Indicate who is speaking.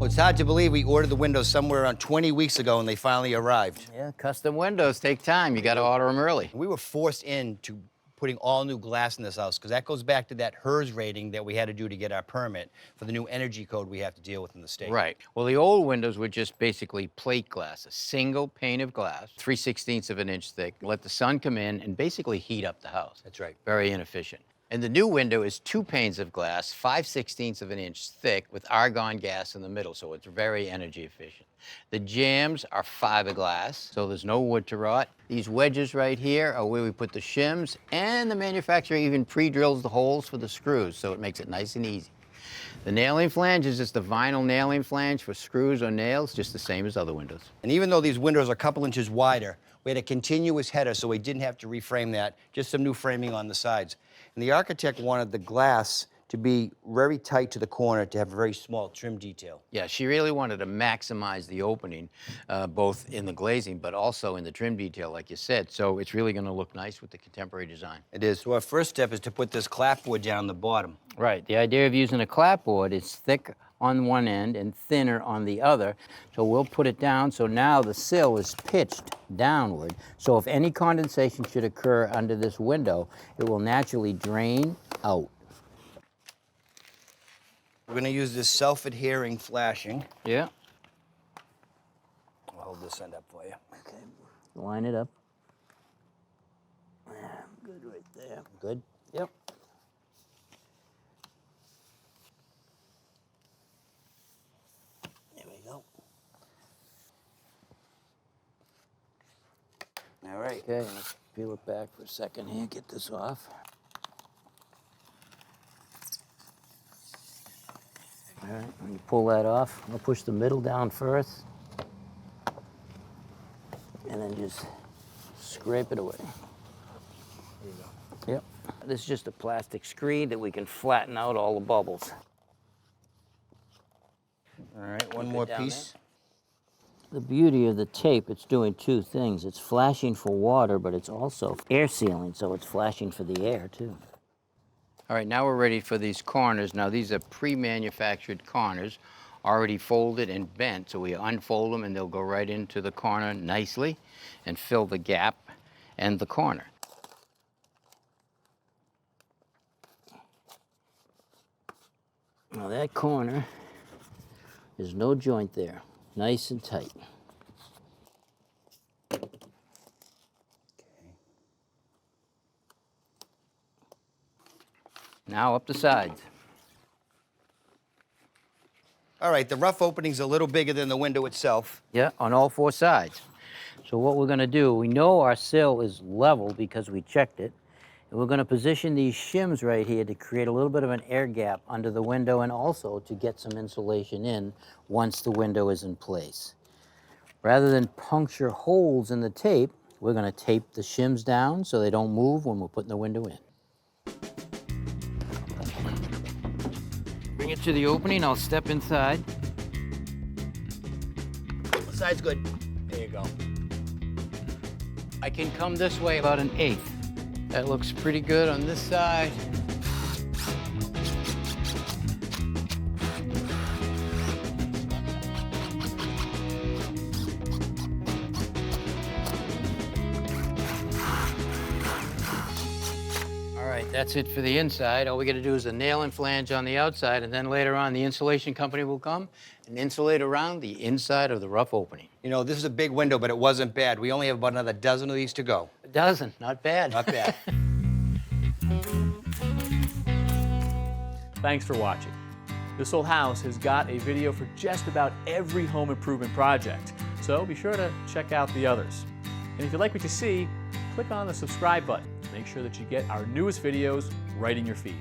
Speaker 1: Well, it's hard to believe we ordered the windows somewhere around 20 weeks ago and they finally arrived.
Speaker 2: Yeah, custom windows take time. You got to order them early.
Speaker 1: We were forced into putting all new glass in this house because that goes back to that HERS rating that we had to do to get our permit for the new energy code we have to deal with in the state.
Speaker 2: Right. Well, the old windows were just basically plate glass, a single pane of glass, 3/16 of an inch thick, let the sun come in and basically heat up the house.
Speaker 1: That's right.
Speaker 2: Very inefficient. And the new window is 2 panes of glass, 5/16 of an inch thick with argon gas in the middle, so it's very energy efficient. The jambs are fiberglass, so there's no wood to rot. These wedges right here are where we put the shims, and the manufacturer even pre-drills the holes for the screws, so it makes it nice and easy. The nailing flange is just a vinyl nailing flange for screws or nails, just the same as other windows.
Speaker 1: And even though these windows are a couple inches wider, we had a continuous header, so we didn't have to reframe that, just some new framing on the sides. And the architect wanted the glass to be very tight to the corner to have a very small trim detail.
Speaker 2: Yeah, she really wanted to maximize the opening, both in the glazing, but also in the trim detail, like you said. So it's really going to look nice with the contemporary design.
Speaker 1: It is. So our first step is to put this clapboard down the bottom.
Speaker 2: Right. The idea of using a clapboard is thick on one end and thinner on the other. So we'll put it down so now the sill is pitched downward. So if any condensation should occur under this window, it will naturally drain out.
Speaker 1: We're going to use this self-adhering flashing.
Speaker 2: Yeah.
Speaker 1: I'll hold this end up for you.
Speaker 2: Okay. Line it up. Good right there.
Speaker 1: Good?
Speaker 2: Yep.
Speaker 1: There we go. All right.
Speaker 2: Okay, let's peel it back for a second here, get this off. All right, when you pull that off, I'll push the middle down first, and then just scrape it away.
Speaker 1: There you go.
Speaker 2: Yep. This is just a plastic screen that we can flatten out all the bubbles.
Speaker 1: All right, one more piece.
Speaker 2: The beauty of the tape, it's doing two things. It's flashing for water, but it's also air sealing, so it's flashing for the air, too. All right, now we're ready for these corners. Now, these are pre-manufactured corners, already folded and bent, so we unfold them and they'll go right into the corner nicely and fill the gap and the corner. Now, that corner, there's no joint there. Nice and tight. Now up the sides.
Speaker 1: All right, the rough opening's a little bigger than the window itself.
Speaker 2: Yeah, on all 4 sides. So what we're gonna do, we know our sill is level because we checked it, and we're gonna position these shims right here to create a little bit of an air gap under the window and also to get some insulation in once the window is in place. Rather than puncture holes in the tape, we're gonna tape the shims down so they don't move when we're putting the window in. Bring it to the opening, I'll step inside.
Speaker 1: The side's good. There you go.
Speaker 2: I can come this way about 1/8. That looks pretty good on this side. All right, that's it for the inside. All we gotta do is a nail and flange on the outside, and then later on, the insulation company will come and insulate around the inside of the rough opening.
Speaker 1: You know, this is a big window, but it wasn't bad. We only have about another dozen of these to go.
Speaker 2: A dozen, not bad.
Speaker 1: Not bad.
Speaker 3: Thanks for watching. This Old House has got a video for just about every home improvement project, so be sure to check out the others. And if you like what you see, click on the subscribe button to make sure that you get our newest videos right in your feed.